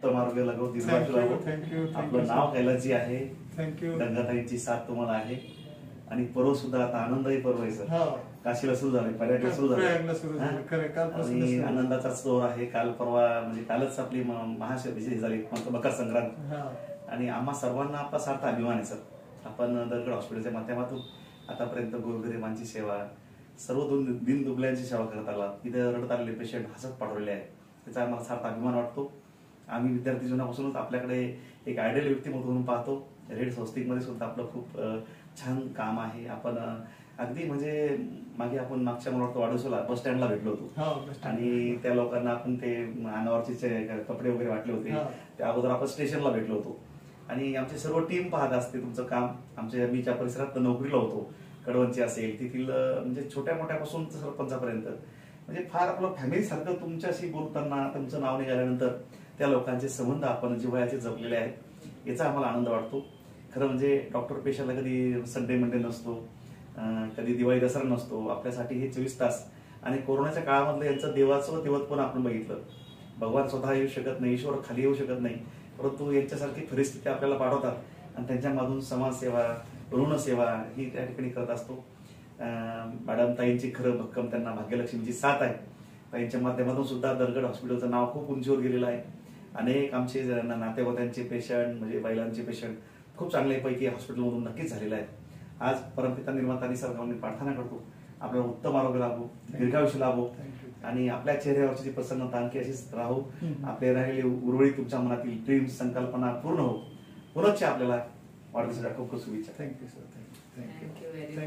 मार्ग लागो दीर्घायू लागो. आपलं नाव कैलाजी आहे. थँक्यू. गंगाताईंची साथ तुम्हाला आहे आणि पर्व सुद्धा आता आनंदही पर्व आहे सर. काशीला सुरू झाले, पर्यटन सुरू झाले आणि आनंदाचा स्टोर आहे. काल परवा म्हणजे कालच आपली महाशिवरात्री झाली, मकर संक्रांत, आणि आम्हा सर्वांना आपला सार्थ अभिमान आहे सर. आपण दरगड हॉस्पिटलच्या माध्यमातून आतापर्यंत गोरगरिबांची सेवा, सर्व दिन दुबल्यांची सेवा करत आला. तिथे रडत आलेले पेशंट हसत पाठवलेले आहेत, त्याचा आम्हाला सार्थ अभिमान वाटतो. आम्ही विद्यार्थी जीवनापासूनच आपल्याकडे एक आयडियल व्यक्तिमत्व म्हणून पाहतो. रेड स्वस्तिकमध्ये सुद्धा आपलं खूप छान काम आहे. आपण अगदी म्हणजे मागच्या मला वाटतं वाढदिवसाला बस स्टँडला भेटलो होतो आणि त्या लोकांना आपण ते अनावरचे कपडे वगैरे वाटले होते. त्या अगोदर आपण स्टेशनला भेटलो होतो आणि आमची सर्व टीम पाहत असते तुमचं काम. मी ज्या परिसरात नोकरीला होतो, कडवणची असेल, तेथील म्हणजे छोट्या मोठ्यापासून सरपंचापर्यंत, म्हणजे फार आपलं फॅमिली सारखं तुमच्याशी बोलताना तुमचं नाव निघाल्यानंतर त्या लोकांचे संबंध आपण जिव्हाळ्याचे जपलेले आहेत, याचा आम्हाला आनंद वाटतो. खरं म्हणजे डॉक्टर पेशंटला कधी संडे मंडे नसतो, कधी दिवाळी दसरा नसतो. आपल्यासाठी हे 24 तास आणि कोरोनाच्या काळामधलं यांचं देवाचं देवत्व आपण बघितलं. भगवान स्वतः येऊ शकत नाही, ईश्वर खाली येऊ शकत नाही, परंतु यांच्यासारखी परिस्थिती आपल्याला पाठवतात आणि त्यांच्यामधून समाजसेवा, ऋणसेवा ही त्या ठिकाणी करत असतो. मॅडम ताईंची खरं भक्कम त्यांना भाग्यलक्ष्मीची साथ आहे. ताईंच्या माध्यमातून सुद्धा दरगड हॉस्पिटलचं नाव खूप उंचीवर गेलेलं आहे. अनेक आमचे नातेवाईकांचे पेशंट म्हणजे बैलांचे पेशंट खूप चांगल्यापैकी हॉस्पिटलमधून नक्कीच झालेले आहेत. आज परमपिता निर्माता निसर्गावर मी प्रार्थना करतो आपल्याला उत्तम आरोग्य लाभो, दीर्घायुष्य लाभो आणि आपल्या चेहऱ्यावरची जी प्रसन्नता आणखी अशीच राहू. आपले राहिलेले उर्वरित तुमच्या मनातील ड्रीम संकल्पना पूर्ण हो. पुनश्च आपल्याला वाढदिवसाच्या खूप खूप शुभेच्छा. Thank you sir. थँक्यू.